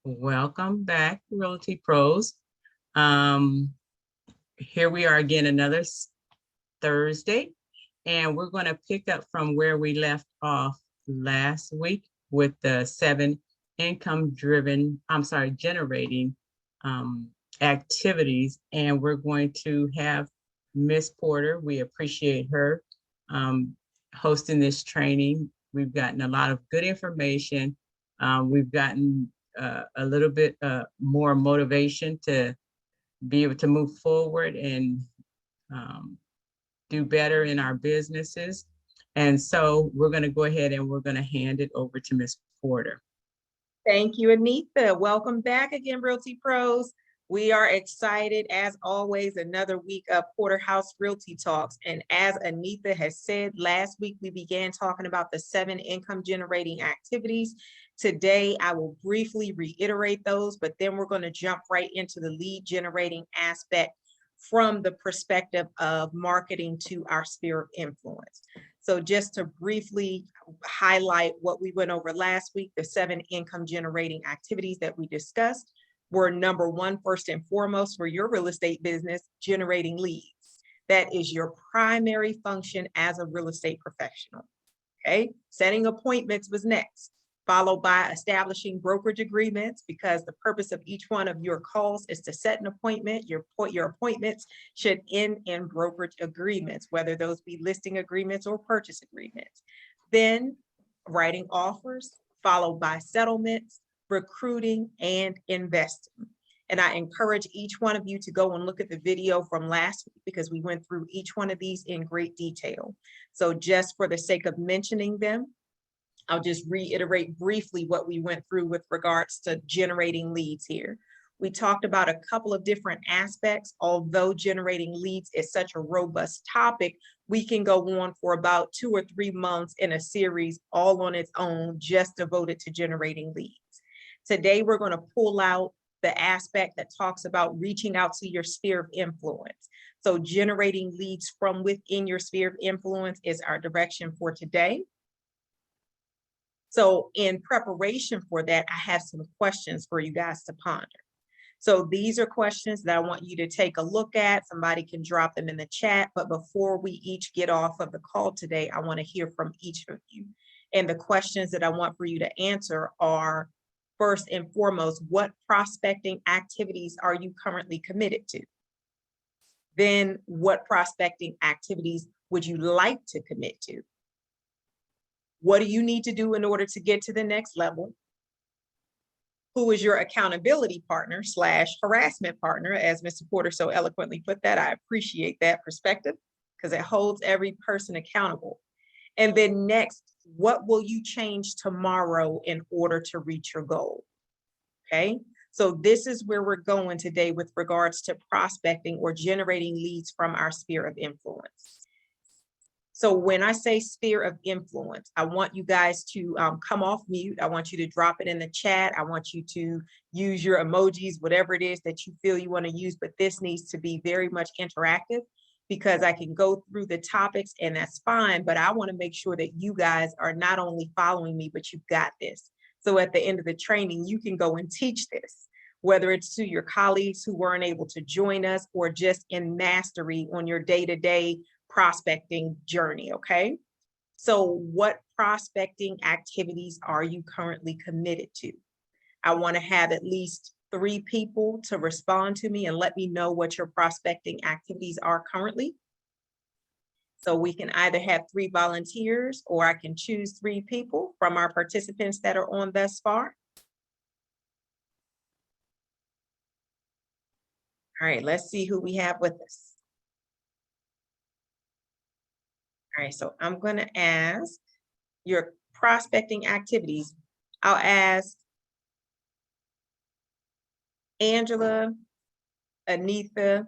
Welcome back, Realty Pros. Um, Here we are again, another Thursday, and we're going to pick up from where we left off last week with the 7 generating activities. And we're going to have Miss Porter. We appreciate her hosting this training. We've gotten a lot of good information. We've gotten a little bit more motivation to be able to move forward and do better in our businesses. And so we're going to go ahead and we're going to hand it over to Ms. Porter. Thank you, Anita. Welcome back again, Realty Pros. We are excited, as always, another week of Porterhouse Realty Talks. And as Anita has said, last week we began talking about the 7 income generating activities. Today, I will briefly reiterate those, but then we're going to jump right into the lead generating aspect from the perspective of marketing to our sphere of influence. So just to briefly highlight what we went over last week, the 7 income generating activities that we discussed were number 1, first and foremost, for your real estate business, generating leads. That is your primary function as a real estate professional. Okay, setting appointments was next, followed by establishing brokerage agreements, because the purpose of each one of your calls is to set an appointment. Your appointments should end in brokerage agreements, whether those be listing agreements or purchase agreements. Then writing offers, followed by settlements, recruiting, and investing. And I encourage each one of you to go and look at the video from last week, because we went through each one of these in great detail. So just for the sake of mentioning them, I'll just reiterate briefly what we went through with regards to generating leads here. We talked about a couple of different aspects. Although generating leads is such a robust topic, we can go on for about 2 or 3 months in a series all on its own, just devoted to generating leads. Today, we're going to pull out the aspect that talks about reaching out to your sphere of influence. So generating leads from within your sphere of influence is our direction for today. So in preparation for that, I have some questions for you guys to ponder. So these are questions that I want you to take a look at. Somebody can drop them in the chat, but before we each get off of the call today, I want to hear from each of you. And the questions that I want for you to answer are, first and foremost, what prospecting activities are you currently committed to? Then what prospecting activities would you like to commit to? What do you need to do in order to get to the next level? Who is your accountability partner / harassment partner, as Mr. Porter so eloquently put that? I appreciate that perspective, because it holds every person accountable. And then next, what will you change tomorrow in order to reach your goal? Okay, so this is where we're going today with regards to prospecting or generating leads from our sphere of influence. So when I say sphere of influence, I want you guys to come off mute. I want you to drop it in the chat. I want you to use your emojis, whatever it is that you feel you want to use, but this needs to be very much interactive, because I can go through the topics and that's fine, but I want to make sure that you guys are not only following me, but you've got this. So at the end of the training, you can go and teach this, whether it's to your colleagues who weren't able to join us or just in mastery on your day-to-day prospecting journey, okay? So what prospecting activities are you currently committed to? I want to have at least 3 people to respond to me and let me know what your prospecting activities are currently. So we can either have 3 volunteers, or I can choose 3 people from our participants that are on thus far. All right, let's see who we have with us. All right, so I'm going to ask your prospecting activities. I'll ask Angela, Anita,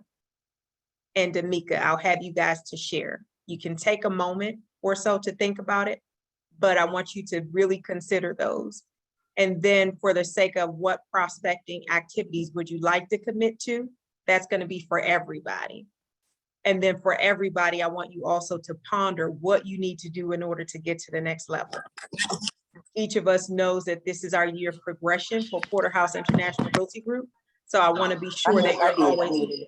and Damika. I'll have you guys to share. You can take a moment or so to think about it, but I want you to really consider those. And then for the sake of what prospecting activities would you like to commit to, that's going to be for everybody. And then for everybody, I want you also to ponder what you need to do in order to get to the next level. each of us knows that this is our year of progression for Porterhouse International Realty Group. So I want to be sure that you're always.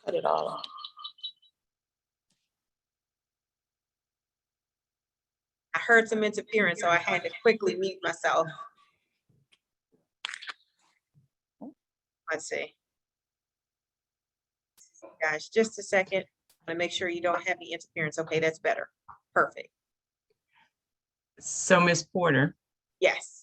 Cut it all off. I heard some interference, so I had to quickly mute myself. Let's see. Guys, just a second. I want to make sure you don't have any interference. Okay, that's better. Perfect. So Ms. Porter, Yes.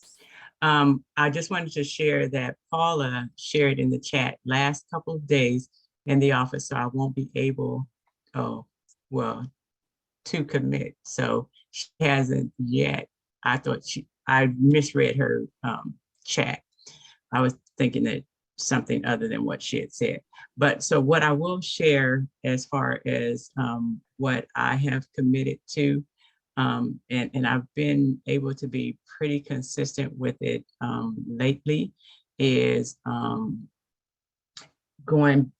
I just wanted to share that Paula shared in the chat last couple of days in the office, so I won't be able, to commit. So she hasn't yet. I misread her chat. I was thinking that something other than what she had said. But so what I will share as far as what I have committed to, and I've been able to be pretty consistent with it lately, is going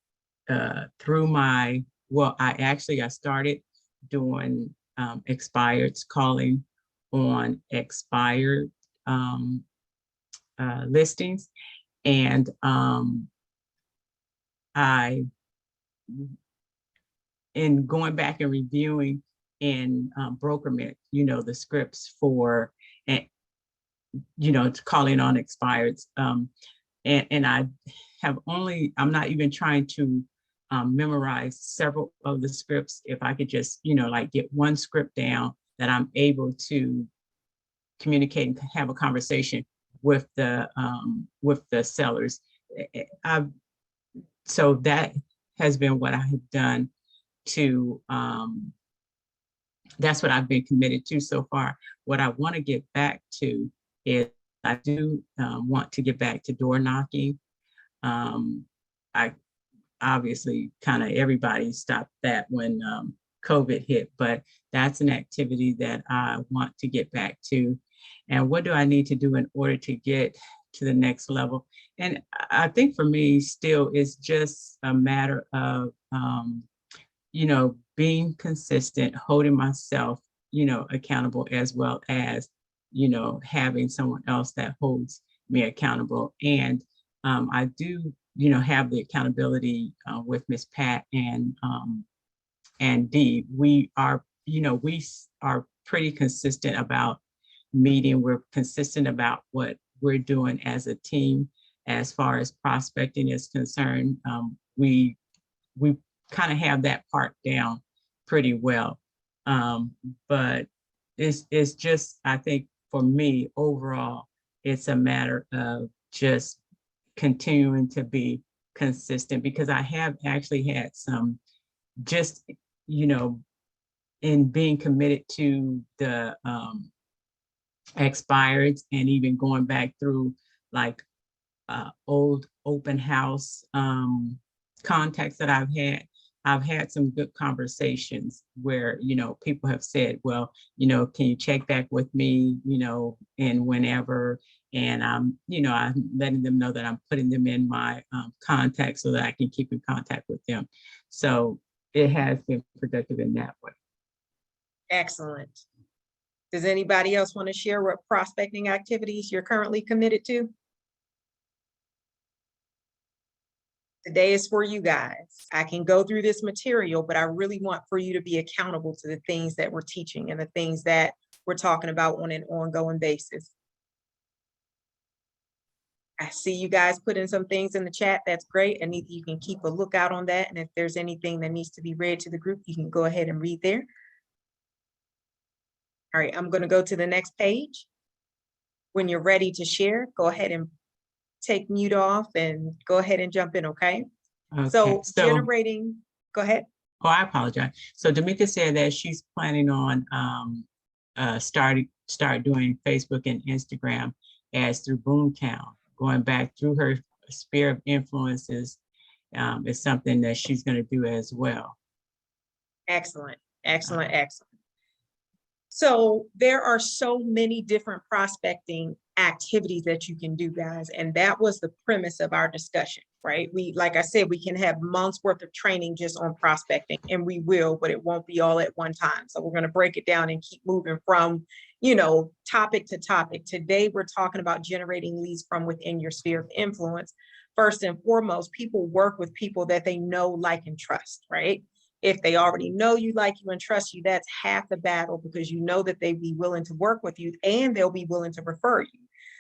through my, I started doing expireds, calling on expired listings. And in going back and reviewing in Brokerment, the scripts for, and calling on expireds. And I have I'm not even trying to memorize several of the scripts. If I could just, like get one script down that I'm able to communicate and have a conversation with the sellers. So that has been what I have done to, that's what I've been committed to so far. What I want to get back to is I do want to get back to door knocking. I obviously kind of everybody stopped that when COVID hit, but that's an activity that I want to get back to. And what do I need to do in order to get to the next level? And I think for me still it's just a matter of, being consistent, holding myself, accountable, as well as, having someone else that holds me accountable. And I do, have the accountability with Miss Pat and Dee. We are pretty consistent about meeting. We're consistent about what we're doing as a team. As far as prospecting is concerned, we kind of have that part down pretty well. But it's just, I think for me overall, it's a matter of just continuing to be consistent, because I have actually had some just, in being committed to the expireds, and even going back through like old open house contacts that I've had some good conversations where, people have said, well, can you check back with me, and whenever, and I'm letting them know that I'm putting them in my contacts so that I can keep in contact with them. So it has been productive in that way. Excellent. Does anybody else want to share what prospecting activities you're currently committed to? Today is for you guys. I can go through this material, but I really want for you to be accountable to the things that we're teaching and the things that we're talking about on an ongoing basis. I see you guys putting some things in the chat. That's great. And you can keep a lookout on that. And if there's anything that needs to be read to the group, you can go ahead and read there. All right, I'm going to go to the next page. When you're ready to share, go ahead and take mute off and go ahead and jump in, okay? So generating, go ahead. Oh, I apologize. So D'Amica said that she's planning on start doing Facebook and Instagram ads through Boomtown. Going back through her sphere of influences is something that she's going to do as well. Excellent, excellent, excellent. So there are so many different prospecting activities that you can do, guys. And that was the premise of our discussion, right? Like I said, we can have months worth of training just on prospecting, and we will, but it won't be all at one time. So we're going to break it down and keep moving from, topic to topic. Today, we're talking about generating leads from within your sphere of influence. First and foremost, people work with people that they know, like, and trust, right? If they already know you, like you, and trust you, that's half the battle, because you know that they'd be willing to work with you and they'll be willing to refer you.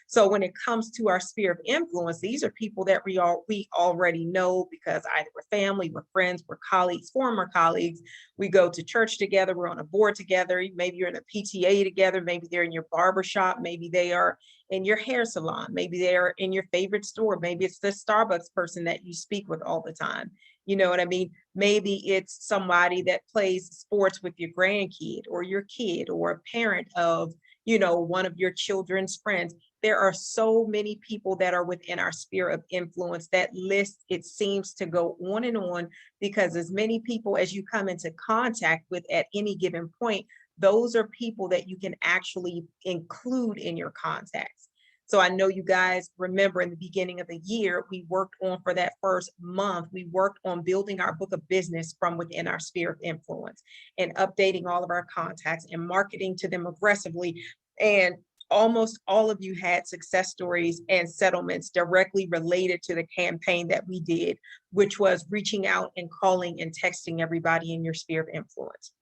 So when it comes to our sphere of influence, these are people that we already know, because either we're family, we're friends, we're colleagues, former colleagues. We go to church together, we're on a board together. Maybe you're in a PTA together, maybe they're in your barber shop, maybe they are in your hair salon, maybe they're in your favorite store, maybe it's the Starbucks person that you speak with all the time. You know what I mean? Maybe it's somebody that plays sports with your grandkid or your kid, or a parent of, one of your children's friends. There are so many people that are within our sphere of influence. That list, it seems to go on and on, because as many people as you come into contact with at any given point, those are people that you can actually include in your contacts. So I know you guys remember in the beginning of the year, we worked on, for that first month, we worked on building our book of business from within our sphere of influence, and updating all of our contacts and marketing to them aggressively. And almost all of you had success stories and settlements directly related to the campaign that we did, which was reaching out and calling and texting everybody in your sphere of influence.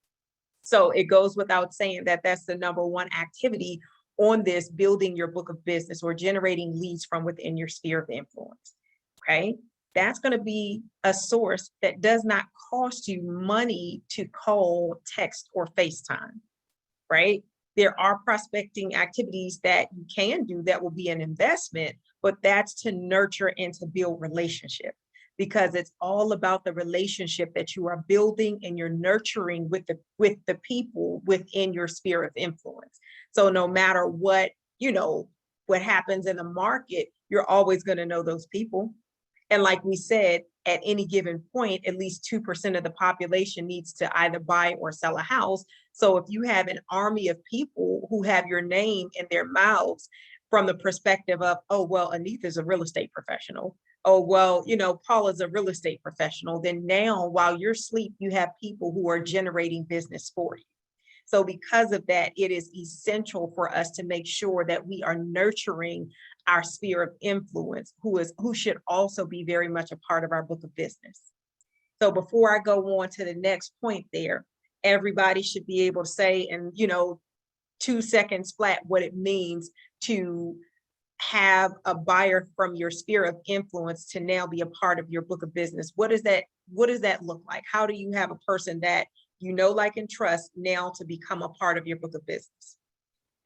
So it goes without saying that that's the number one activity on this, building your book of business or generating leads from within your sphere of influence. Okay. That's going to be a source that does not cost you money to call, text, or FaceTime, right? There are prospecting activities that you can do that will be an investment, but that's to nurture and to build relationship, because it's all about the relationship that you are building and you're nurturing with the people within your sphere of influence. So no matter what, what happens in the market, you're always going to know those people. And like we said, at any given point, at least 2% of the population needs to either buy or sell a house. So if you have an army of people who have your name in their mouths from the perspective of, oh, well, Anita's a real estate professional. Oh, well, Paula's a real estate professional. Then now, while you're asleep, you have people who are generating business for you. So because of that, it is essential for us to make sure that we are nurturing our sphere of influence, who should also be very much a part of our book of business. So before I go on to the next point there, everybody should be able to say in, 2 seconds flat what it means to have a buyer from your sphere of influence to now be a part of your book of business. What does that look like? How do you have a person that like, and trust now to become a part of your book of business?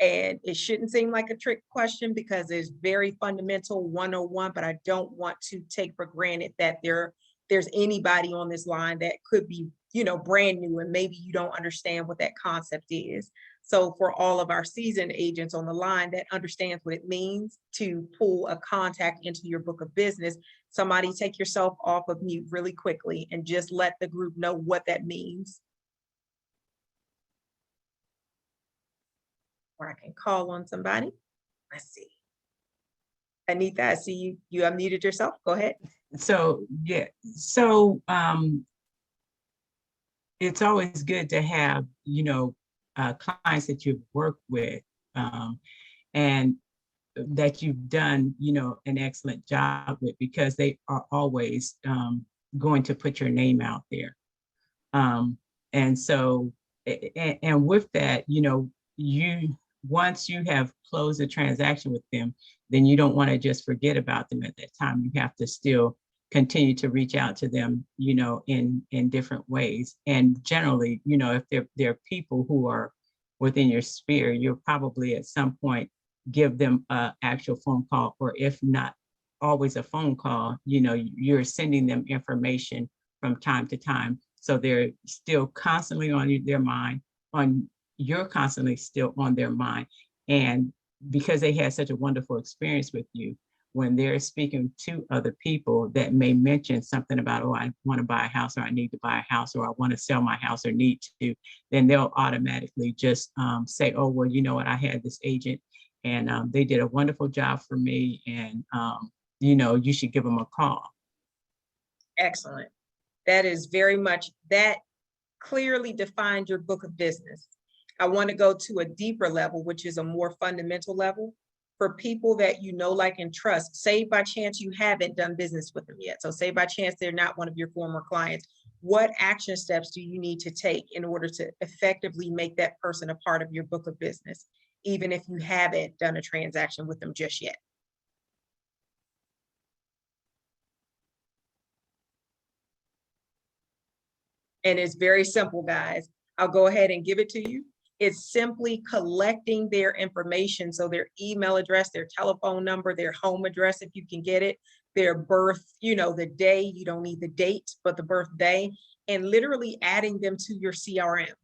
And it shouldn't seem like a trick question, because it's very fundamental 101, but I don't want to take for granted that there's anybody on this line that could be, brand new, and maybe you don't understand what that concept is. So for all of our seasoned agents on the line that understands what it means to pull a contact into your book of business, somebody take yourself off of mute really quickly and just let the group know what that means. Or I can call on somebody. Let's see. Anita, I see you unmuted yourself. Go ahead. So, yeah. So it's always good to have, clients that you've worked with and that you've done, an excellent job with, because they are always going to put your name out there. And so, and with that, once you have closed a transaction with them, then you don't want to just forget about them at that time. You have to still continue to reach out to them, in different ways. And generally, if they're people who are within your sphere, you'll probably at some point give them an actual phone call, or if not always a phone call, you're sending them information from time to time. So they're still constantly on their mind, you're constantly still on their mind. And because they had such a wonderful experience with you, when they're speaking to other people that may mention something about, oh, I want to buy a house, or I need to buy a house, or I want to sell my house or need to, then they'll automatically just say, oh, well, you know what, I had this agent And they did a wonderful job for me. And, you know, you should give them a call. Excellent. That is very much, that clearly defined your book of business. I want to go to a deeper level, which is a more fundamental level for people that you know, like, and trust. Say by chance you haven't done business with them yet. So say by chance they're not one of your former clients. What action steps do you need to take in order to effectively make that person a part of your book of business, even if you haven't done a transaction with them just yet? And it's very simple, guys. I'll go ahead and give it to you. It's simply collecting their information. So their email address, their telephone number, their home address, if you can get it, their birth, you know, the day, you don't need the date, but the birthday, and literally adding them to your CRM.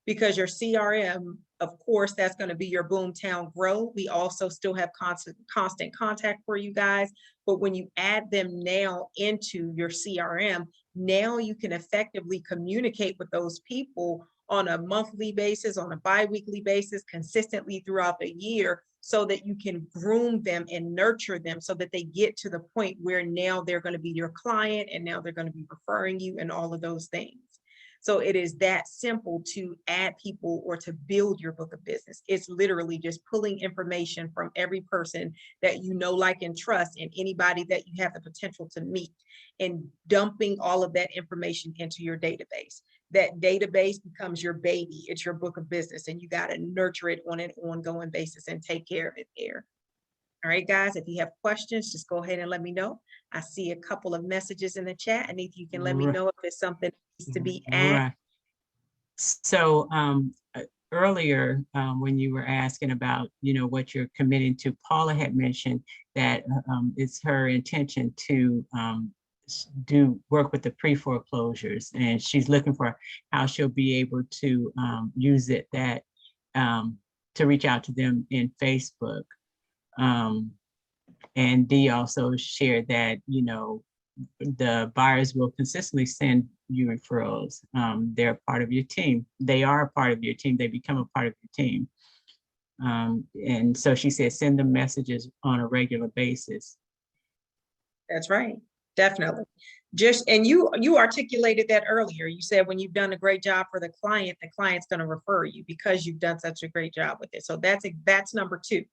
Because your CRM, of course, that's going to be your Boomtown Grow. We also still have constant contact for you guys. But when you add them now into your CRM, now you can effectively communicate with those people on a monthly basis, on a bi-weekly basis, consistently throughout the year, so that you can groom them and nurture them so that they get to the point where now they're going to be your client and now they're going to be referring you and all of those things. So it is that simple to add people or to build your book of business. It's literally just pulling information from every person that you know, like, and trust, and anybody that you have the potential to meet, and dumping all of that information into your database. That database becomes your baby. It's your book of business, and you got to nurture it on an ongoing basis and take care of it there. All right, guys, if you have questions, just go ahead and let me know. I see a couple of messages in the chat, and if you can let me know if it's something that needs to be added. Right. So earlier, when you were asking about, you know, what you're committing to, Paula had mentioned that it's her intention to do work with the pre-foreclosures, and she's looking for how she'll be able to use it to reach out to them in Facebook. And Dee also shared that, you know, the buyers will consistently send you referrals. They're part of your team. They are a part of your team. They become a part of your team. And so she said, send them messages on a regular basis. That's right. Definitely. And you articulated that earlier. You said when you've done a great job for the client's going to refer you because you've done such a great job with it. So that's number two.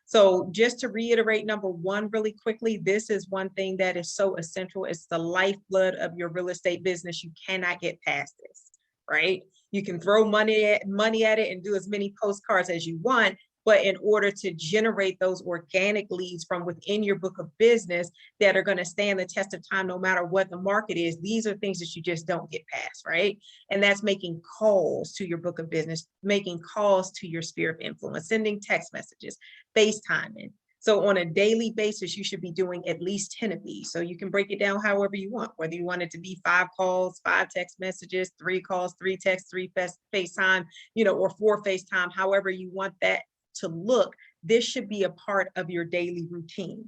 So just to reiterate, number one, really quickly, this is one thing that is so essential. It's the lifeblood of your real estate business. You cannot get past this, right? You can throw money at it and do as many postcards as you want, but in order to generate those organic leads from within your book of business that are going to stand the test of time, no matter what the market is, these are things that you just don't get past, right? And that's making calls to your book of business, making calls to your sphere of influence, sending text messages, FaceTiming. So on a daily basis, you should be doing at least 10 of these. So you can break it down however you want, whether you want it to be 5 calls, 5 text messages, 3 calls, 3 texts, 3 FaceTime, you know, or 4 FaceTime, however you want that to look. This should be a part of your daily routine.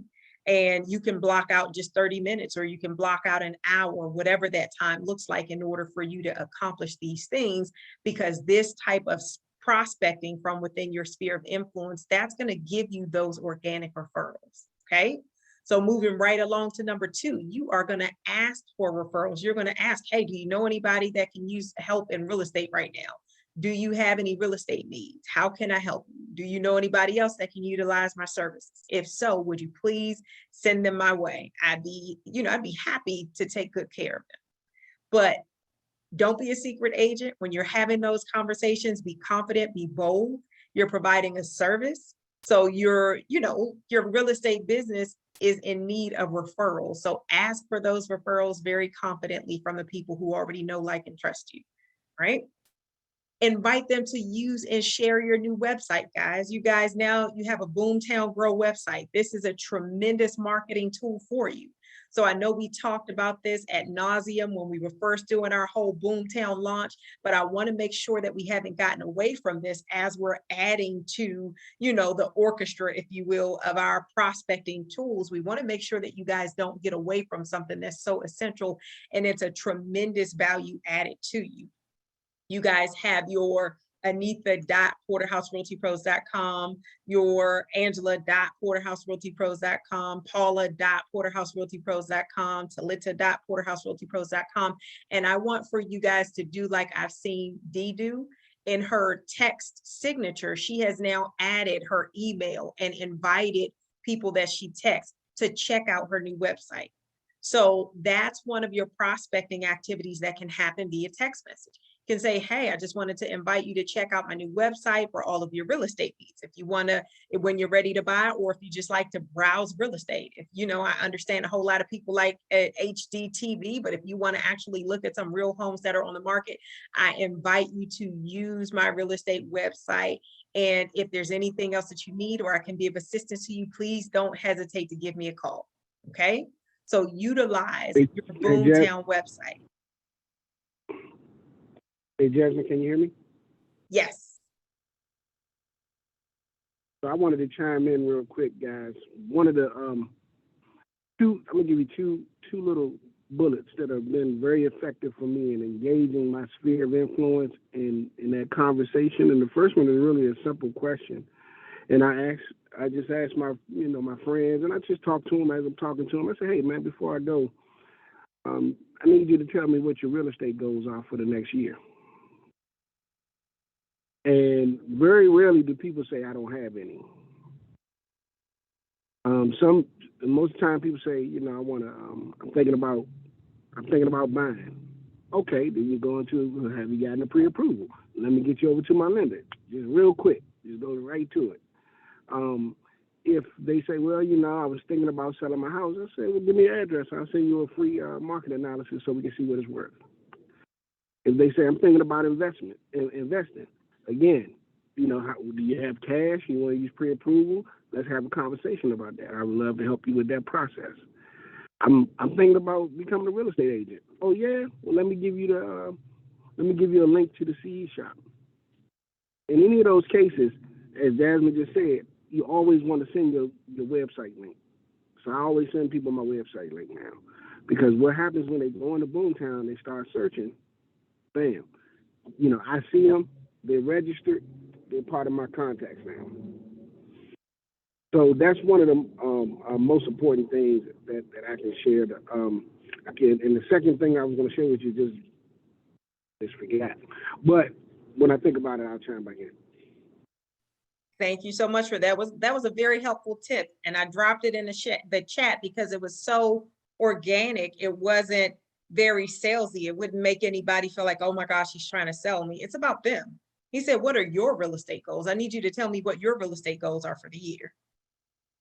And you can block out just 30 minutes, or you can block out an hour, whatever that time looks like, in order for you to accomplish these things, because this type of prospecting from within your sphere of influence, that's going to give you those organic referrals. Okay. So moving right along to number 2, you are going to ask for referrals. You're going to ask, hey, do you know anybody that can use help in real estate right now? Do you have any real estate needs? How can I help you? Do you know anybody else that can utilize my services? If so, would you please send them my way? I'd be happy to take good care of them. But don't be a secret agent. When you're having those conversations, be confident, be bold. You're providing a service. So your real estate business is in need of referrals. So ask for those referrals very confidently from the people who already know, like, and trust you, right? Invite them to use and share your new website, guys. You guys, now you have a Boomtown Grow website. This is a tremendous marketing tool for you. So I know we talked about this ad nauseum when we were first doing our whole Boomtown launch, but I want to make sure that we haven't gotten away from this as we're adding to, the orchestra, if you will, of our prospecting tools. We want to make sure that you guys don't get away from something that's so essential, and it's a tremendous value added to you. You guys have your Anitha.porterhouserealtypros.com, your Angela.porterhouserealtypros.com, Paula.porterhouserealtypros.com, Talita.porterhouserealtypros.com. And I want for you guys to do like I've seen Dee do. In her text signature, she has now added her email and invited people that she texts to check out her new website. So that's one of your prospecting activities that can happen via text message. You can say, hey, I just wanted to invite you to check out my new website for all of your real estate needs. If you want to, when you're ready to buy, or if you just like to browse real estate. If you know, I understand a whole lot of people like HDTV, but if you want to actually look at some real homes that are on the market, I invite you to use my real estate website. And if there's anything else that you need, or I can be of assistance to you, please don't hesitate to give me a call. Okay. So utilize your Boomtown website. Hey, Jasmine, can you hear me? Yes. So I wanted to chime in real quick, guys. One of the I'm gonna give you two little bullets that have been very effective for me in engaging my sphere of influence in that conversation. And the first one is really a simple question. And I just asked my friends, and I just talked to them as I'm talking to them. I said, hey man, before I go, I need you to tell me what your real estate goals are for the next year. And very rarely do people say, I don't have any. Most of the time people say, I'm thinking about buying. Okay, then you go into, have you gotten a pre-approval? Let me get you over to my lender. Just real quick, just go right to it. If they say, well, I was thinking about selling my house, I say, well, give me your address. I'll send you a free market analysis so we can see what it's worth. If they say, I'm thinking about investing, again, how, do you have cash? You want to use pre-approval? Let's have a conversation about that. I would love to help you with that process. I'm thinking about becoming a real estate agent. Oh yeah? Well, let me give you a link to the CE shop. In any of those cases, as Jasmine just said, you always want to send your website link. So I always send people my website link now, because what happens when they go into Boomtown, they start searching, bam, I see them, they're registered, they're part of my contacts now. So that's one of the most important things that I can share. And the second thing I was going to share with you, just forgot. But when I think about it, I'll chime back in. Thank you so much for that. That was a very helpful tip, and I dropped it in the chat because it was so organic. It wasn't very salesy. It wouldn't make anybody feel like, oh my gosh, he's trying to sell me. It's about them. He said, what are your real estate goals? I need you to tell me what your real estate goals are for the year,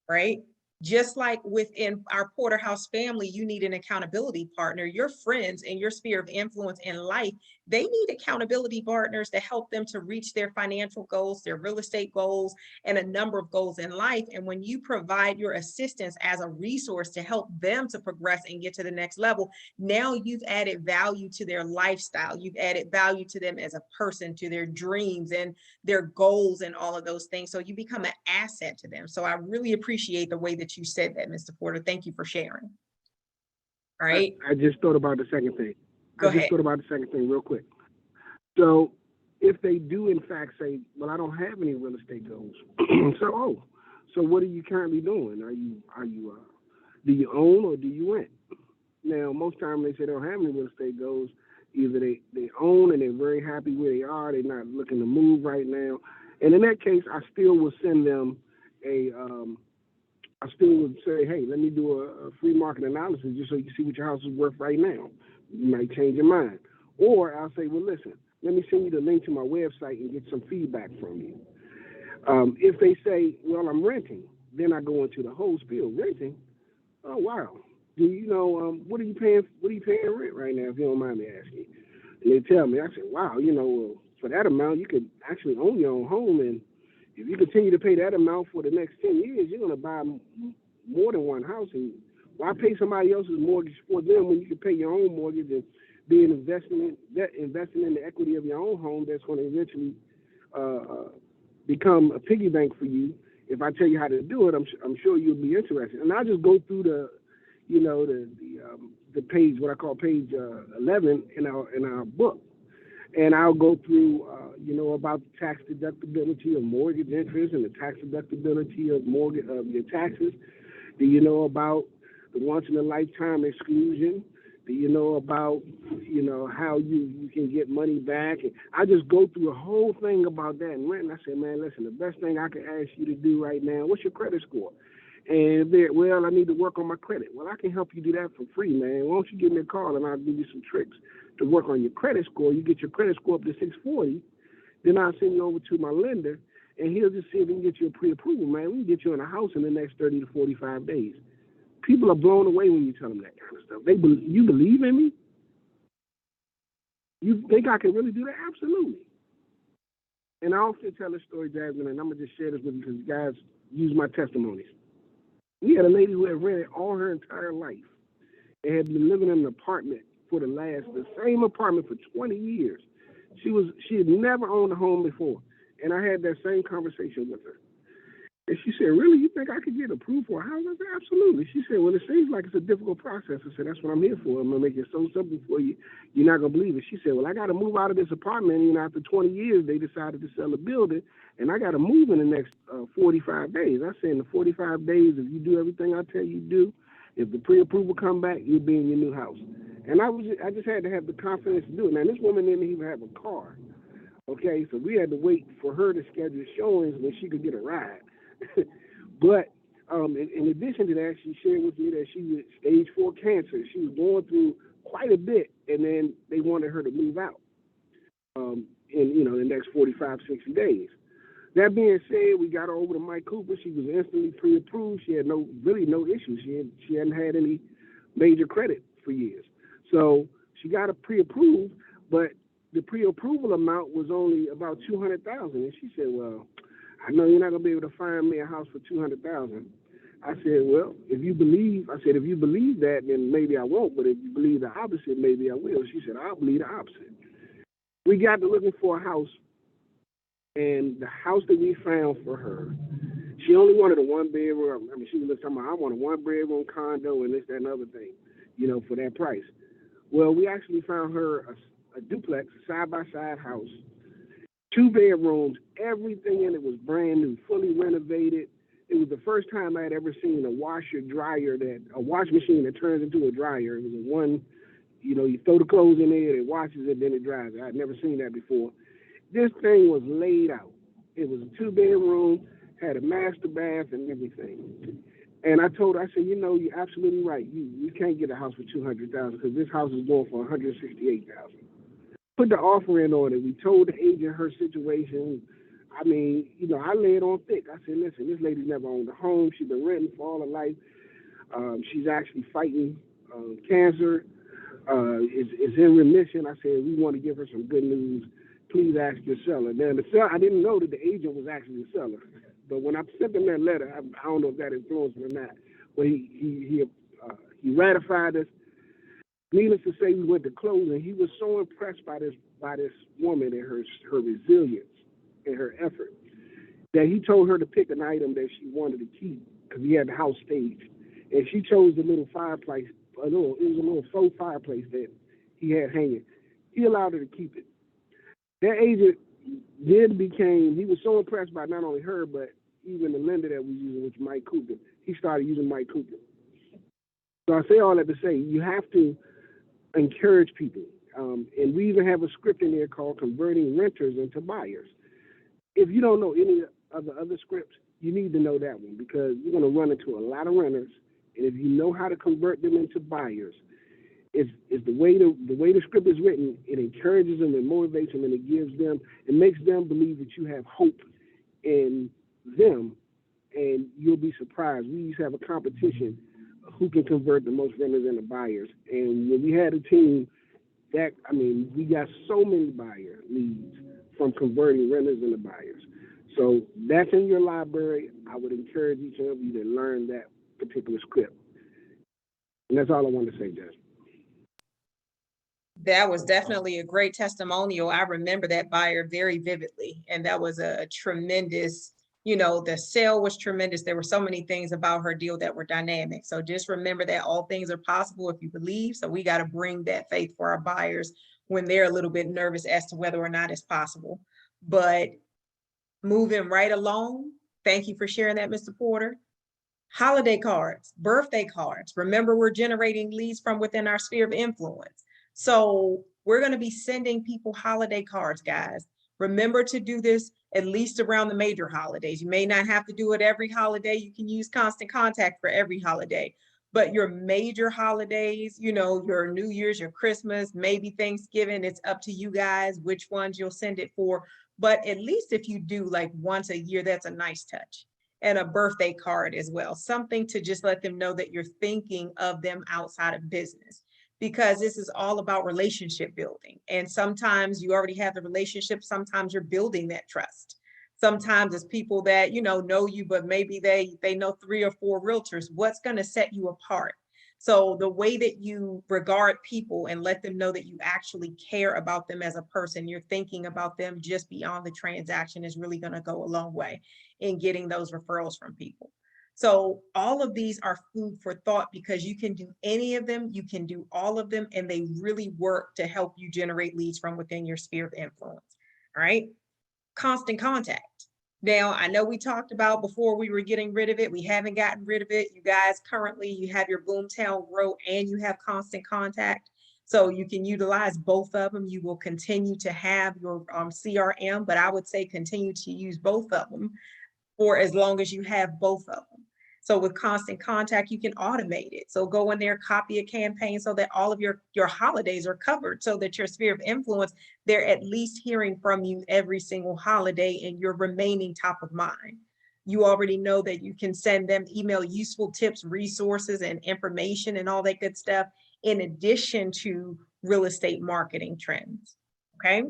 right? Just like within our Porterhouse family, you need an accountability partner. Your friends in your sphere of influence in life, they need accountability partners to help them to reach their financial goals, their real estate goals, and a number of goals in life. And when you provide your assistance as a resource to help them to progress and get to the next level, now you've added value to their lifestyle. You've added value to them as a person, to their dreams and their goals and all of those things. So you become an asset to them. So I really appreciate the way that you said that, Mr. Porter. Thank you for sharing. All right. I just thought about the second thing. Go ahead. Just thought about the second thing real quick. So if they do in fact say, well, I don't have any real estate goals. So what are you currently doing? Do you own or do you rent? Now, most times they say they don't have any real estate goals. Either they own and they're very happy where they are. They're not looking to move right now. And in that case, I still will send them I still would say, hey, let me do a free market analysis just so you can see what your house is worth right now. You might change your mind. Or I'll say, well, listen, let me send you the link to my website and get some feedback from you. If they say, well, I'm renting, then I go into the whole spiel. Renting? Oh, wow. Do you know, what are you paying rent right now, if you don't mind me asking? And they tell me, I say, wow, for that amount, you could actually own your own home, and if you continue to pay that amount for the next 10 years, you're going to buy more than one house. And why pay somebody else's mortgage for them when you can pay your own mortgage and be investing in the equity of your own home that's going to eventually become a piggy bank for you? If I tell you how to do it, I'm sure you'll be interested. And I just go through the page, what I call page 11 in our book. And I'll go through, you know about the tax deductibility of mortgage interest and the tax deductibility of mortgage of your taxes? Do you know about the once in a lifetime exclusion? Do you know about, you know, how you can get money back? And I just go through a whole thing about that and rent. And I said, man, listen, the best thing I can ask you to do right now, what's your credit score? And they're, well, I need to work on my credit. Well, I can help you do that for free, man. Why don't you give me a call and I'll give you some tricks to work on your credit score. You get your credit score up to 640, then I'll send you over to my lender, and he'll just see if he can get you a pre-approval, man. We can get you in a house in the next 30 to 45 days. People are blown away when you tell them that kind of stuff. You believe in me? You think I can really do that? Absolutely. And I often tell this story, Jasmine, and I'm going to just share this with you because you guys use my testimonies. We had a lady who had rented all her entire life and had been living in an apartment for the same apartment for 20 years. She had never owned a home before. And I had that same conversation with her. And she said, really, you think I could get approved for a house? I said, absolutely. She said, well, it seems like it's a difficult process. I said, that's what I'm here for. I'm going to make it so simple for you, you're not going to believe it. She said, well, I got to move out of this apartment. You know, after 20 years, they decided to sell the building, and I got to move in the next 45 days. I said, in the 45 days, if you do everything I tell you to do, if the pre-approval come back, you'll be in your new house. And I just had to have the confidence to do it. Now, this woman didn't even have a car. Okay, so we had to wait for her to schedule showings when she could get a ride. But in addition to that, she shared with me that she was stage 4 cancer. She was going through quite a bit, and then they wanted her to move out in the next 45, 60 days. That being said, we got her over to Mike Cooper. She was instantly pre-approved. She had no issues. She hadn't had any major credit for years. So she got her pre-approved, but the pre-approval amount was only about $200,000. And she said, well, I know you're not going to be able to find me a house for $200,000. I said, well, if you believe that, then maybe I won't. But if you believe the opposite, maybe I will. She said, I'll believe the opposite. We got to looking for a house, and the house that we found for her, she only wanted a 1-bedroom. I mean, she was talking about, I want a 1-bedroom condo and this, that, and other thing, for that price. Well, we actually found her a duplex, side-by-side house, 2 bedrooms, everything in it was brand new, fully renovated. It was the first time I had ever seen a wash machine that turns into a dryer. It was a one, you throw the clothes in there, it washes it, then it dries it. I'd never seen that before. This thing was laid out. It was a 2-bedroom, had a master bath and everything. And I told her, I said, you're absolutely right. You can't get a house for $200,000 because this house is going for $168,000. Put the offer in on it. We told the agent her situation. I mean, I laid on thick. I said, listen, this lady's never owned a home. She's been renting for all her life. She's actually fighting cancer. It's in remission. I said, we want to give her some good news. Please ask your seller. Now, I didn't know that the agent was actually the seller. But when I sent him that letter, I don't know if that influenced him or not. But he ratified us. Needless to say, we went to closing. He was so impressed by this woman and her resilience and her effort that he told her to pick an item that she wanted to keep because he had the house staged. And she chose the little fireplace. It was a little faux fireplace that he had hanging. He allowed her to keep it. That agent he was so impressed by not only her, but even the lender that we using, which Mike Cooper. He started using Mike Cooper. So I say all that to say, you have to encourage people. And we even have a script in there called Converting Renters into Buyers. If you don't know any of the other scripts, you need to know that one because you're going to run into a lot of renters. And if you know how to convert them into buyers, it's the way the script is written, it encourages them and motivates them and it makes them believe that you have hope in them, and you'll be surprised. We used to have a competition who can convert the most renters into buyers. And when we had a team we got so many buyer leads from converting renters into buyers. So that's in your library. I would encourage each of you to learn that particular script. And that's all I wanted to say, Jess. That was definitely a great testimonial. I remember that buyer very vividly. And that was a tremendous, the sale was tremendous. There were so many things about her deal that were dynamic. So just remember that all things are possible if you believe. So we got to bring that faith for our buyers when they're a little bit nervous as to whether or not it's possible. But moving right along, thank you for sharing that, Mr. Porter. Holiday cards, birthday cards. Remember, we're generating leads from within our sphere of influence. So we're going to be sending people holiday cards, guys. Remember to do this at least around the major holidays. You may not have to do it every holiday. You can use Constant Contact for every holiday. But your major holidays, you know, your New Year's, your Christmas, maybe Thanksgiving, it's up to you guys which ones you'll send it for. But at least if you do like once a year, that's a nice touch. And a birthday card as well, something to just let them know that you're thinking of them outside of business, because this is all about relationship building. And sometimes you already have the relationship, sometimes you're building that trust. Sometimes it's people that, you know you, but maybe they know 3 or 4 realtors. What's going to set you apart? So the way that you regard people and let them know that you actually care about them as a person, you're thinking about them just beyond the transaction, is really going to go a long way in getting those referrals from people. So all of these are food for thought, because you can do any of them, you can do all of them, and they really work to help you generate leads from within your sphere of influence. All right. Constant Contact. Now, I know we talked about before we were getting rid of it. We haven't gotten rid of it. You guys, currently you have your Boomtown Grow and you have Constant Contact. So you can utilize both of them. You will continue to have your CRM, but I would say continue to use both of them for as long as you have both of them. So with Constant Contact, you can automate it. So go in there, copy a campaign so that all of your holidays are covered, so that your sphere of influence, they're at least hearing from you every single holiday and you're remaining top of mind. You already know that you can send them email useful tips, resources, and information and all that good stuff, in addition to real estate marketing trends. Okay.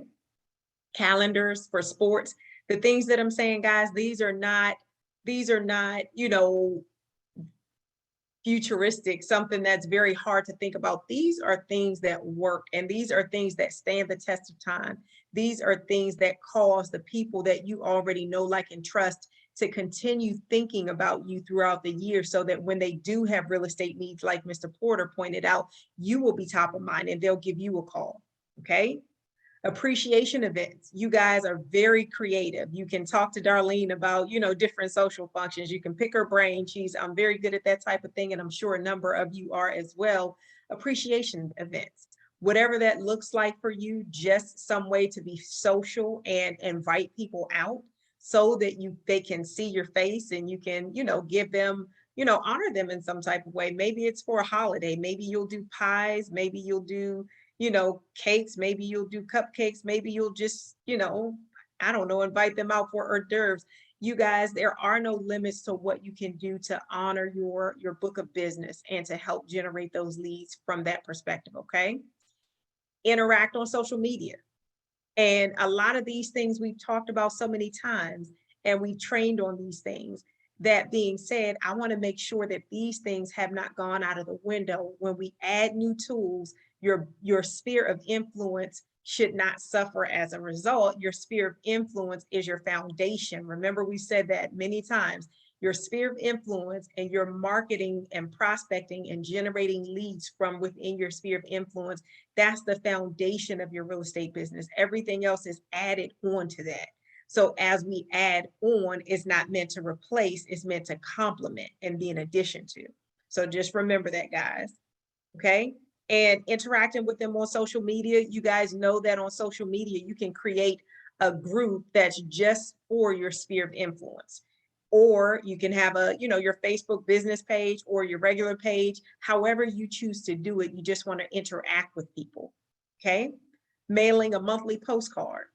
Calendars for sports. The things that I'm saying, guys, these are not, you know, futuristic, something that's very hard to think about. These are things that work, and these are things that stand the test of time. These are things that cause the people that you already know, like, and trust to continue thinking about you throughout the year, so that when they do have real estate needs, like Mr. Porter pointed out, you will be top of mind and they'll give you a call. Okay. Appreciation events. You guys are very creative. You can talk to Darlene about, you know, different social functions. You can pick her brain. I'm very good at that type of thing, and I'm sure a number of you are as well. Appreciation events, whatever that looks like for you, just some way to be social and invite people out so that they can see your face and you can, you know, give them, you know, honor them in some type of way. Maybe it's for a holiday. Maybe you'll do pies. Maybe you'll do, you know, cakes. Maybe you'll do cupcakes. Maybe you'll just, you know, I don't know, invite them out for hors d'oeuvres. You guys, there are no limits to what you can do to honor your book of business and to help generate those leads from that perspective. Okay. Interact on social media. And a lot of these things we've talked about so many times, and we trained on these things. That being said, I want to make sure that these things have not gone out of the window. When we add new tools, your sphere of influence should not suffer as a result. Your sphere of influence is your foundation. Remember, we said that many times. Your sphere of influence and your marketing and prospecting and generating leads from within your sphere of influence, that's the foundation of your real estate business. Everything else is added on to that. So as we add on, it's not meant to replace, it's meant to complement and be an addition to. So just remember that, guys. Okay. And interacting with them on social media. You guys know that on social media, you can create a group that's just for your sphere of influence. Or you can have your Facebook business page or your regular page, however you choose to do it. You just want to interact with people. Okay. Mailing a monthly postcard.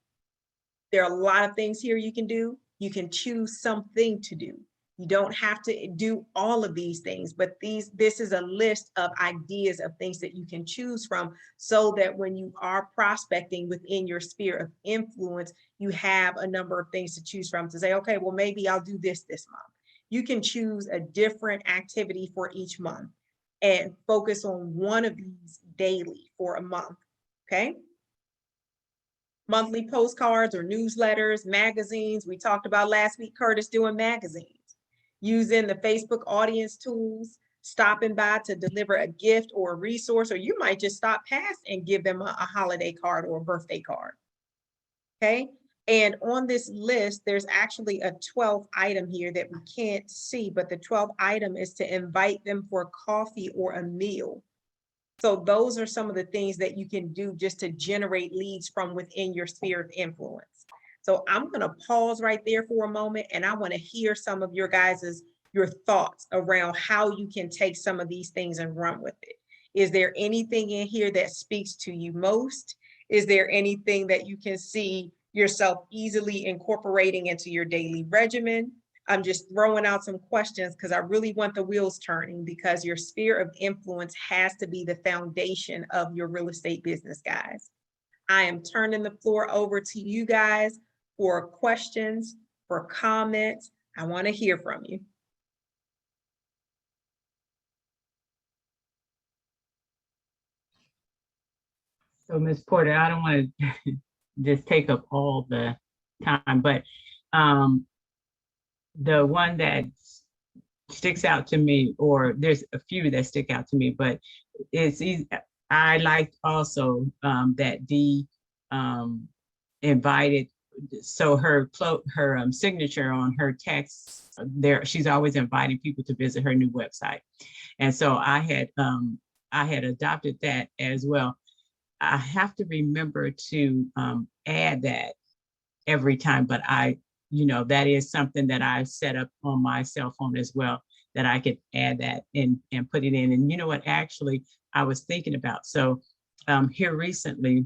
There are a lot of things here you can do. You can choose something to do. You don't have to do all of these things, but this is a list of ideas of things that you can choose from, so that when you are prospecting within your sphere of influence, you have a number of things to choose from to say, okay, well, maybe I'll do this month. You can choose a different activity for each month and focus on one of these daily for a month. Okay. Monthly postcards or newsletters, magazines. We talked about last week, Curtis, doing magazines. Using the Facebook audience tools. stopping by to deliver a gift or a resource, or you might just stop past and give them a holiday card or a birthday card. Okay. And on this list, there's actually a 12th item here that we can't see, but the 12th item is to invite them for coffee or a meal. So those are some of the things that you can do just to generate leads from within your sphere of influence. So I'm going to pause right there for a moment, and I want to hear some of your your thoughts around how you can take some of these things and run with it. Is there anything in here that speaks to you most? Is there anything that you can see yourself easily incorporating into your daily regimen? I'm just throwing out some questions because I really want the wheels turning, because your sphere of influence has to be the foundation of your real estate business, guys. I am turning the floor over to you guys for questions, for comments. I want to hear from you. So Ms. Porter, I don't want to just take up all the time, but the one that sticks out to me, or there's a few that stick out to me, but it's easy. I liked also that Dee invited, so her signature on her text there, she's always inviting people to visit her new website. And so I had adopted that as well. I have to remember to add that every time, but that is something that I set up on my cell phone as well, that I could add that and put it in. And you know what, actually, I was thinking about, so here recently,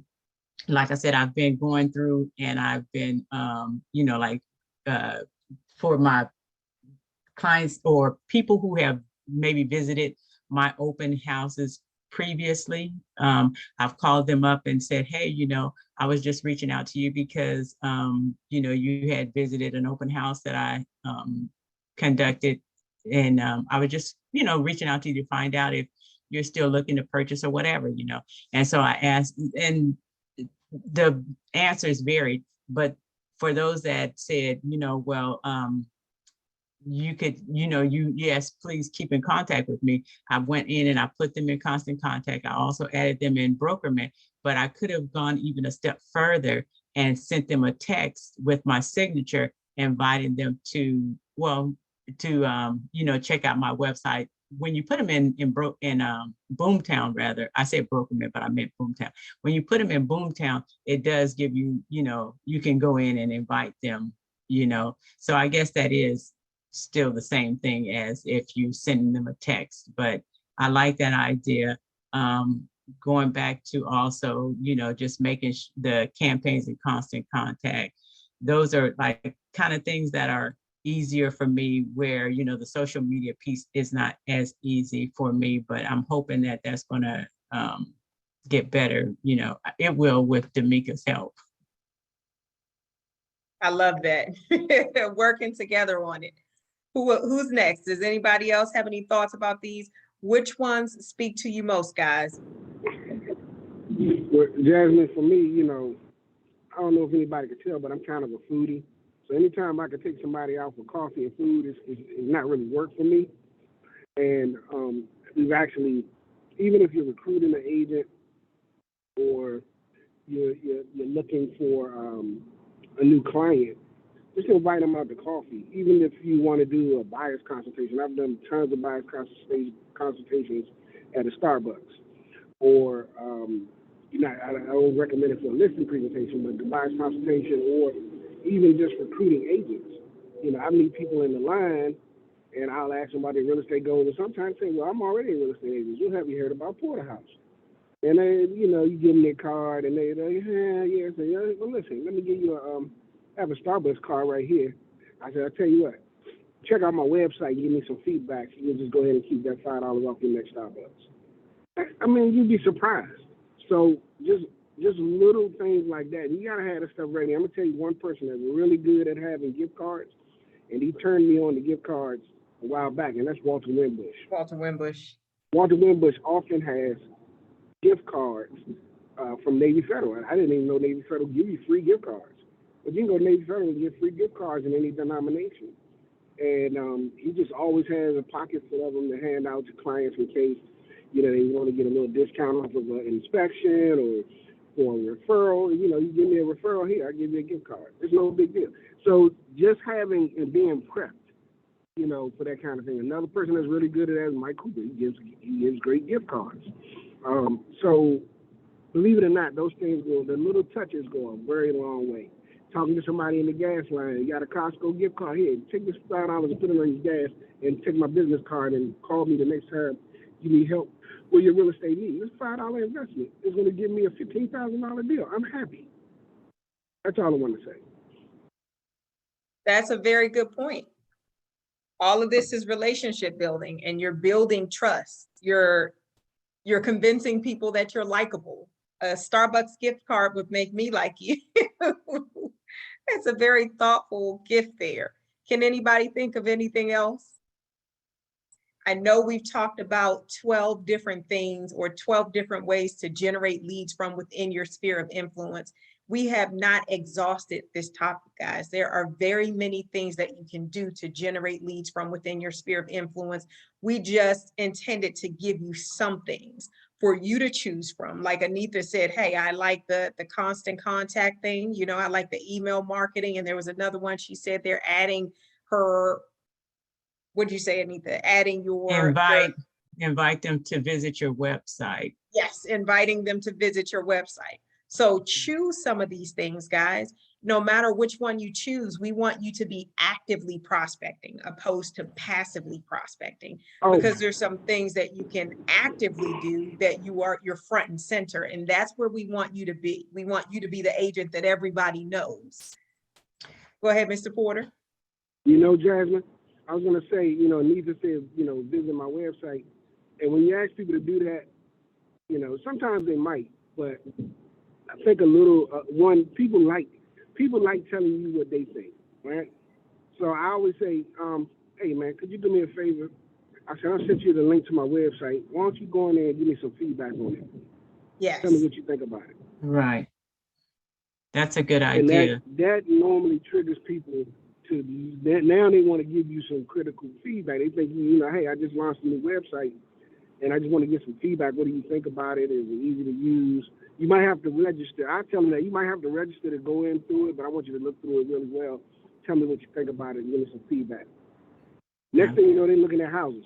like I said, I've been going through and I've been, for my clients or people who have maybe visited my open houses previously, I've called them up and said, hey, I was just reaching out to you because, you had visited an open house that I conducted. And I was just, reaching out to you to find out if you're still looking to purchase or whatever, And so I asked, and the answers varied, but for those that said, well, you could, yes, please keep in contact with me. I went in and I put them in constant contact. I also added them in Brokerman, but I could have gone even a step further and sent them a text with my signature, inviting them to, check out my website. When you put them in Boomtown, rather, I said Brokerman, but I meant Boomtown. When you put them in Boomtown, it does give you, you can go in and invite them, So I guess that is still the same thing as if you send them a text, but I like that idea. Going back to also, just making the campaigns in constant contact. Those are like kind of things that are easier for me, where, the social media piece is not as easy for me, but I'm hoping that that's going to get better. It will with D'Amica's help. I love that. Working together on it. Who's next? Does anybody else have any thoughts about these? Which ones speak to you most, guys? Well, Jasmine, for me, I don't know if anybody could tell, but I'm kind of a foodie. So anytime I could take somebody out for coffee and food, is not really work for me. And we've actually, even if you're recruiting an agent or you're looking for a new client, just invite them out to coffee. Even if you want to do a buyer's consultation, I've done tons of buyer's consultations at a Starbucks. Or, I don't recommend it for a listing presentation, but the buyer's consultation, or even just recruiting agents. I meet people in the line, and I'll ask them about their real estate goals, and sometimes say, well, I'm already a real estate agent. You have you heard about Porterhouse? And they, you give them their card, and they say, well, listen, let me give you I have a Starbucks card right here. I said, I'll tell you what, check out my website, give me some feedback, so you'll just go ahead and keep that $5 off your next Starbucks. I mean, you'd be surprised. So just little things like that. You gotta have this stuff ready. I'm gonna tell you one person that's really good at having gift cards, and he turned me on to gift cards a while back, and that's Walter Wimbush. Walter Wimbush. Walter Wimbush often has gift cards from Navy Federal. I didn't even know Navy Federal give you free gift cards. But you can go to Navy Federal and get free gift cards in any denomination. and he just always has a pocket full of them to hand out to clients in case, you know, they want to get a little discount off of an inspection or for a referral. You know, you give me a referral here, I give you a gift card. It's no big deal. So just having and being prepped, you know, for that kind of thing. Another person that's really good at that is Mike Cooper. He gives great gift cards. So believe it or not, those things go, the little touches go a very long way. Talking to somebody in the gas line, you got a Costco gift card here, take this $5 and put it on your gas and take my business card and call me the next time you need help with your real estate needs. This $5 investment is going to give me a $15,000 deal. I'm happy. That's all I want to say. That's a very good point. All of this is relationship building, and you're building trust. You're convincing people that you're likable. A Starbucks gift card would make me like you. It's a very thoughtful gift there. Can anybody think of anything else? I know we've talked about 12 different things or 12 different ways to generate leads from within your sphere of influence. We have not exhausted this topic, guys. There are very many things that you can do to generate leads from within your sphere of influence. We just intended to give you some things for you to choose from. Like Anita said, hey, I like the constant contact thing. You know, I like the email marketing. And there was another one she said they're adding her, what'd you say, Anita? Adding your invite them to visit your website. Yes, inviting them to visit your website. So choose some of these things, guys. No matter which one you choose, we want you to be actively prospecting opposed to passively prospecting, because there's some things that you can actively do that you're front and center. And that's where we want you to be. We want you to be the agent that everybody knows. Go ahead, Mr. Porter. You know, Jasmine, I was going to say, you know, Anita said, you know, visit my website. And when you ask people to do that, you know, sometimes they might, but I think a little, people like telling you what they think, right? So I always say, hey man, could you do me a favor? I said, I'll send you the link to my website. Why don't you go in there and give me some feedback on it? Yes. Tell me what you think about it. Right. That's a good idea. And that normally triggers people to, now they want to give you some critical feedback. They think, you know, hey, I just launched a new website and I just want to get some feedback. What do you think about it? Is it easy to use? You might have to register. I tell them that you might have to register to go in through it, but I want you to look through it really well. Tell me what you think about it and give me some feedback. Next thing you know, they're looking at houses.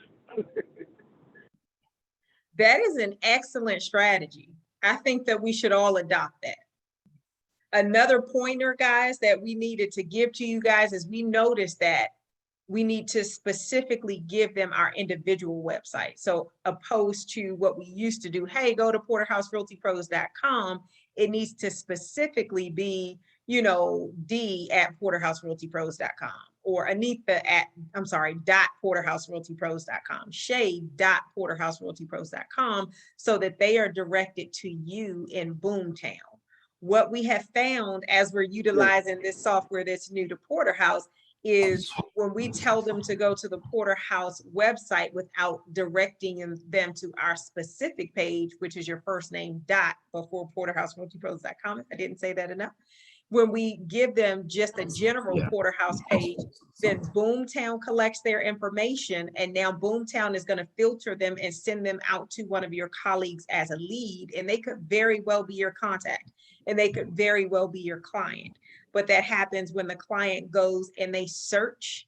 That is an excellent strategy. I think that we should all adopt that. Another pointer, guys, that we needed to give to you guys is we noticed that we need to specifically give them our individual website. So opposed to what we used to do, hey, go to porterhouserealtypros.com, it needs to specifically be, you know, d@porterhouserealtypros.com or Anita .porterhouserealtypros.com, Shay.porterhouserealtypros.com, so that they are directed to you in Boomtown. What we have found as we're utilizing this software that's new to Porterhouse is when we tell them to go to the Porterhouse website without directing them to our specific page, which is your first name before porterhouserealtypros.com. If I didn't say that enough. When we give them just a general Porterhouse page, then Boomtown collects their information, and now Boomtown is going to filter them and send them out to one of your colleagues as a lead, and they could very well be your contact, and they could very well be your client. But that happens when the client goes and they search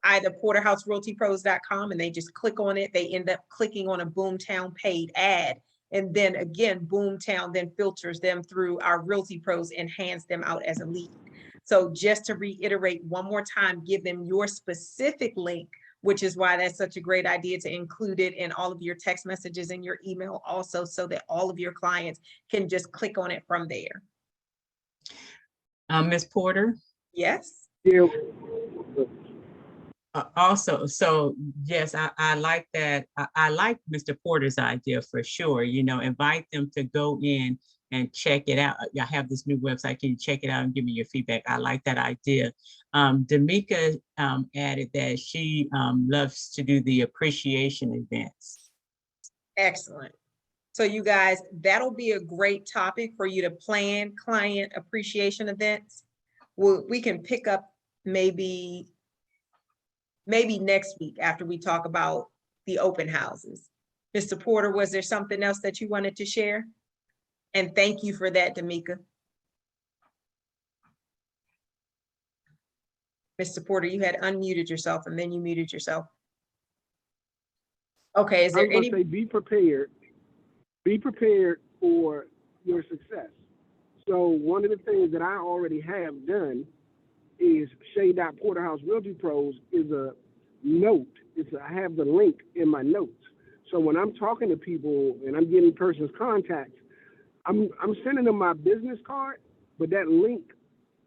either porterhouserealtypros.com and they just click on it. They end up clicking on a Boomtown paid ad. And then again, Boomtown then filters them through our Realty Pros and hands them out as a lead. So just to reiterate one more time, give them your specific link, which is why that's such a great idea to include it in all of your text messages and your email also, so that all of your clients can just click on it from there. Ms. Porter? Yes. Yeah. Also, so yes, I like that. I like Mr. Porter's idea for sure. You know, invite them to go in and check it out. I have this new website. Can you check it out and give me your feedback? I like that idea. Damika added that she loves to do the appreciation events. Excellent. So you guys, that'll be a great topic for you to plan client appreciation events. We can pick up maybe maybe next week after we talk about the open houses. Mr. Porter, was there something else that you wanted to share? And thank you for that, D'Amica. Mr. Porter, you had unmuted yourself and then you muted yourself. Okay, is I there was any? gonna say, be prepared. Be prepared for your success. So one of the things that I already have done is Porterhouse Realty Pros is a note. I have the link in my notes. So when I'm talking to people and I'm getting person's contacts, I'm sending them my business card, but that link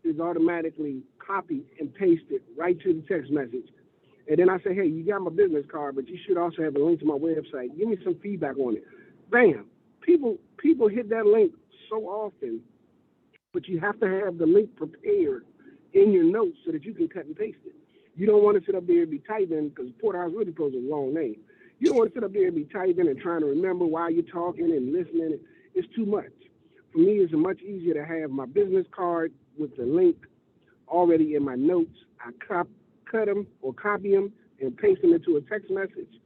is automatically copied and pasted right to the text message. And then I say, hey, you got my business card, but you should also have a link to my website. Give me some feedback on it. Bam. People hit that link so often, but you have to have the link prepared in your notes so that you can cut and paste it. You don't want to sit up there and be typing, because Porterhouse Realty Pros is a long name. You don't want to sit up there and be typing and trying to remember while you're talking and listening. It's too much. For me, it's much easier to have my business card with the link already in my notes. I cut them or copy them and paste them into a text message,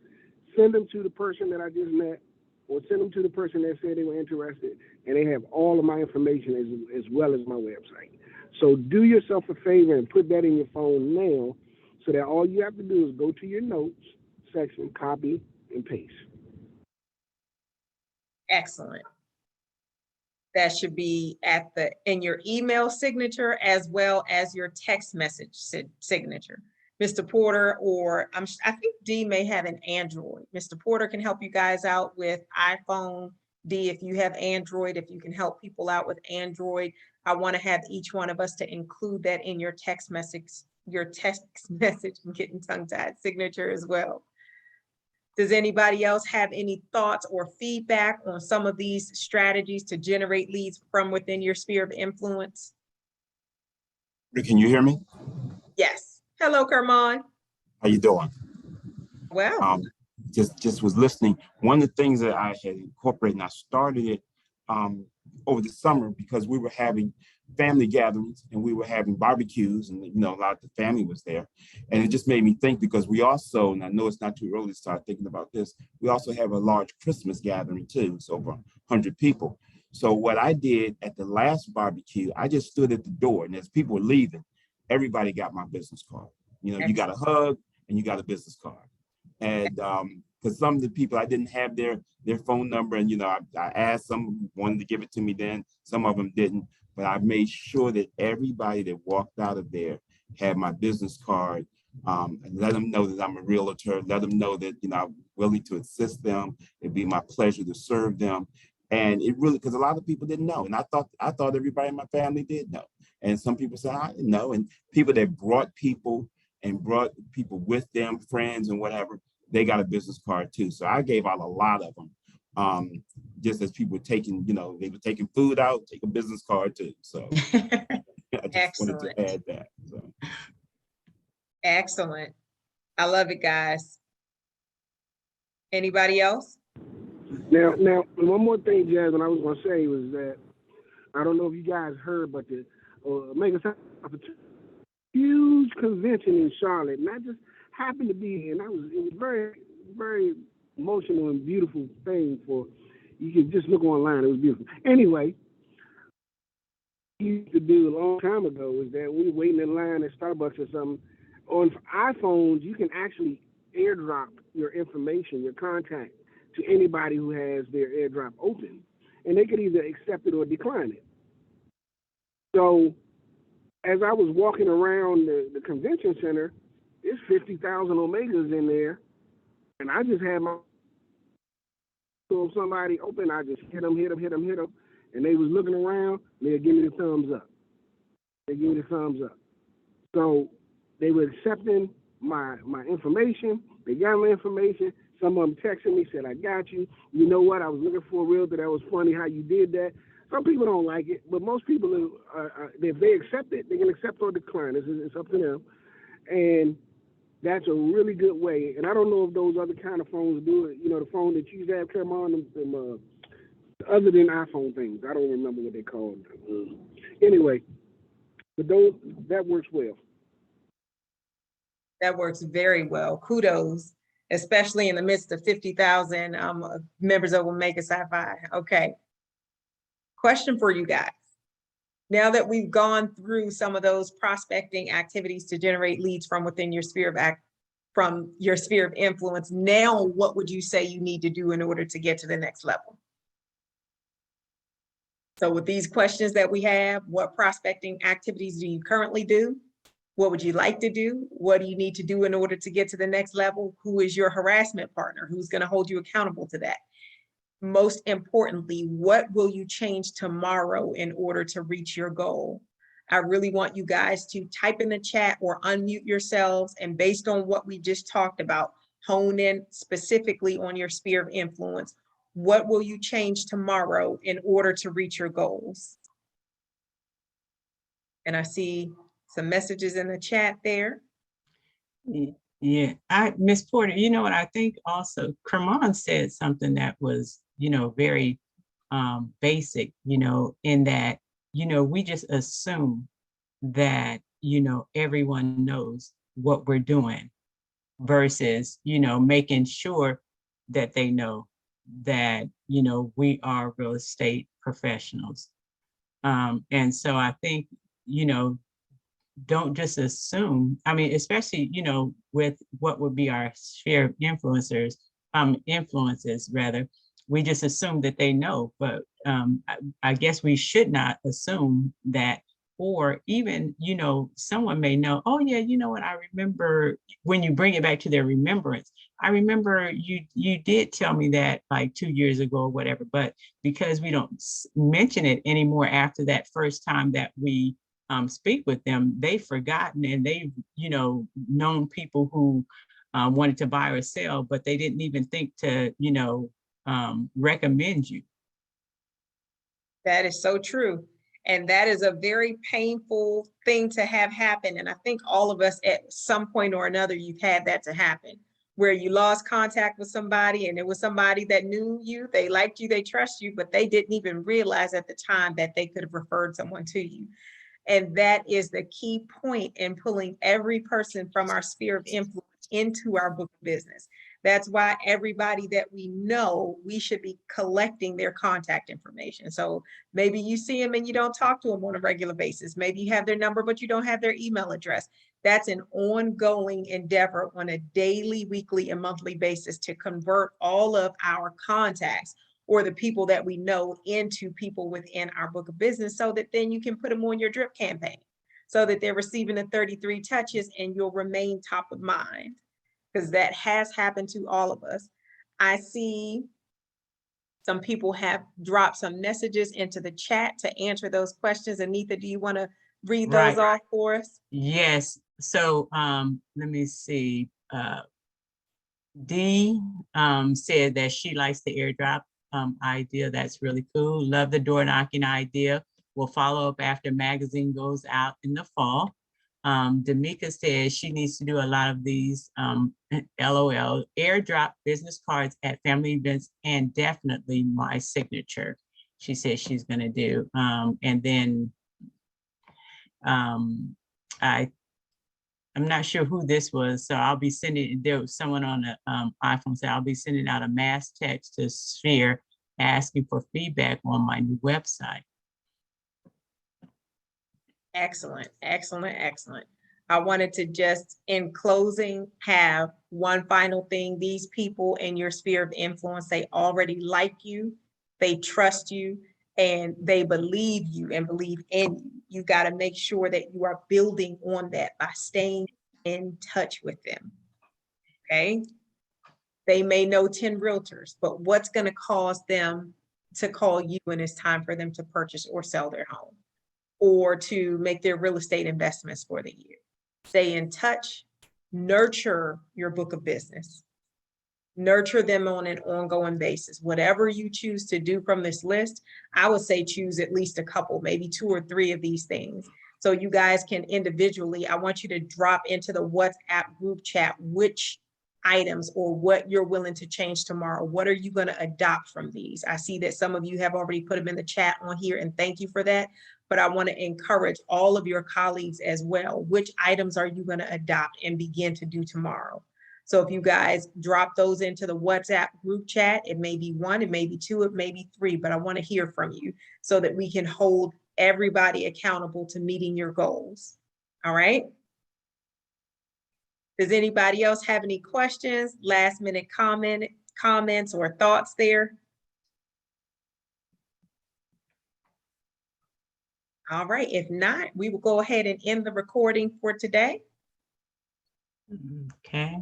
send them to the person that I just met, or send them to the person that said they were interested, and they have all of my information as well as my website. So do yourself a favor and put that in your phone now, so that all you have to do is go to your notes section, copy, and paste. Excellent. That should be in your email signature as well as your text message signature. Mr. Porter, or I think D may have an Android. Mr. Porter can help you guys out with iPhone. D, if you have Android, if you can help people out with Android, I want to have each one of us to include that in your text message, I'm getting tongue-tied, signature as well. Does anybody else have any thoughts or feedback on some of these strategies to generate leads from within your sphere of influence? Can you hear me? Yes. Hello, Kermon. How you doing? Well, Just was listening. One of the things that I had incorporated, and I started it over the summer, because we were having family gatherings and we were having barbecues, and a lot of the family was there, and it just made me think, because we also, and I know it's not too early to start thinking about this, we also have a large Christmas gathering too. It's over 100 people. So what I did at the last barbecue, I just stood at the door, and as people were leaving, everybody got my business card. You got a hug and you got a business card. And because some of the people, I didn't have their phone number, and I asked, some wanted to give it to me then, some of them didn't, but I made sure that everybody that walked out of there had my business card, and let them know that I'm a realtor, let them know that I'm willing to assist them. It'd be my pleasure to serve them. And it really, because a lot of people didn't know, and I thought everybody in my family did know, and some people said I didn't know, and people that brought people with them, friends and whatever, they got a business card too. So I gave out a lot of them. Just as people were taking, they were taking food out, take a business card too. So I just wanted to add that. So. Excellent. I love it, guys. Anybody else? Now, one more thing, Jasmine, I was going to say was that, I don't know if you guys heard, but the Mega huge convention in Charlotte, and I just happened to be here, and it was very, very emotional and beautiful thing. You can just look online, it was beautiful. Anyway, we used to do a long time ago is that we were waiting in line at Starbucks or something. On iPhones, you can actually airdrop your information, your contact, to anybody who has their airdrop open, and they could either accept it or decline it. So as I was walking around the convention center, there's 50,000 Omegas in there, and I just had my, so if somebody open, I just hit them, and they was looking around, and they'd give me the thumbs up. So they were accepting my information. They got my information. Some of them texted me, said, I got you. You know what? I was looking for a realtor. That was funny how you did that. Some people don't like it, but most people, if they accept it, they can accept or decline. It's up to them. And that's a really good way. And I don't know if those other kind of phones do it. The phone that you have, come on, other than iPhone things. I don't remember what they call them. Anyway, but that works well. That works very well. Kudos, especially in the midst of 50,000 members of Omega Psi-Phi. Okay. Question for you guys. Now that we've gone through some of those prospecting activities to generate leads from within your sphere of influence, now what would you say you need to do in order to get to the next level? So with these questions that we have, what prospecting activities do you currently do? What would you like to do? What do you need to do in order to get to the next level? Who is your harassment partner? Who's going to hold you accountable to that? Most importantly, what will you change tomorrow in order to reach your goal? I really want you guys to type in the chat or unmute yourselves, and based on what we just talked about, hone in specifically on your sphere of influence. What will you change tomorrow in order to reach your goals? And I see some messages in the chat there. Yeah, Miss Porter, you know what, I think also Kermon said something that was, very basic, in that, we just assume that, everyone knows what we're doing versus, making sure that they know that, we are real estate professionals. And so I think, don't just assume, I mean, especially, with what would be our sphere of influences rather, we just assume that they know, but I guess we should not assume that, or even, someone may know, oh yeah, you know what, I remember when you bring it back to their remembrance, I remember you did tell me that like 2 years ago or whatever, but because we don't mention it anymore after that first time that we speak with them, they've forgotten, and they've, known people who wanted to buy or sell, but they didn't even think to, recommend you. That is so true. And that is a very painful thing to have happen. And I think all of us at some point or another, you've had that to happen, where you lost contact with somebody and it was somebody that knew you, they liked you, they trust you, but they didn't even realize at the time that they could have referred someone to you. And that is the key point in pulling every person from our sphere of influence into our book of business. That's why everybody that we know, we should be collecting their contact information. So maybe you see them and you don't talk to them on a regular basis. Maybe you have their number, but you don't have their email address. That's an ongoing endeavor on a daily, weekly, and monthly basis to convert all of our contacts or the people that we know into people within our book of business, so that then you can put them on your drip campaign so that they're receiving the 33 touches and you'll remain top of mind, because that has happened to all of us. I see some people have dropped some messages into the chat to answer those questions. Anita, do you want to read those off for us? Yes. So let me see. Dee said that she likes the airdrop idea. That's really cool. Love the door knocking idea. We'll follow up after magazine goes out in the fall. Damika says she needs to do a lot of these, LOL, airdrop business cards at family events, and definitely my signature, she says she's gonna do. And then I'm not sure who this was, so I'll be sending, there was someone on the iPhone said, I'll be sending out a mass text to Sphere asking for feedback on my new website. Excellent, excellent, excellent. I wanted to just, in closing, have one final thing. These people in your sphere of influence, they already like you, they trust you, and they believe you and believe in you. You got to make sure that you are building on that by staying in touch with them. Okay. They may know 10 realtors, but what's going to cause them to call you when it's time for them to purchase or sell their home, or to make their real estate investments for the year? Stay in touch, nurture your book of business, nurture them on an ongoing basis. Whatever you choose to do from this list, I would say choose at least a couple, maybe 2 or 3 of these things. So you guys can individually, I want you to drop into the WhatsApp group chat which items or what you're willing to change tomorrow. What are you going to adopt from these? I see that some of you have already put them in the chat on here, and thank you for that. but I want to encourage all of your colleagues as well. Which items are you going to adopt and begin to do tomorrow? So if you guys drop those into the WhatsApp group chat, it may be 1, it may be 2, it may be 3, but I want to hear from you so that we can hold everybody accountable to meeting your goals. All right? Does anybody else have any questions, last minute comments or thoughts there? All right, if not, we will go ahead and end the recording for today. Okay.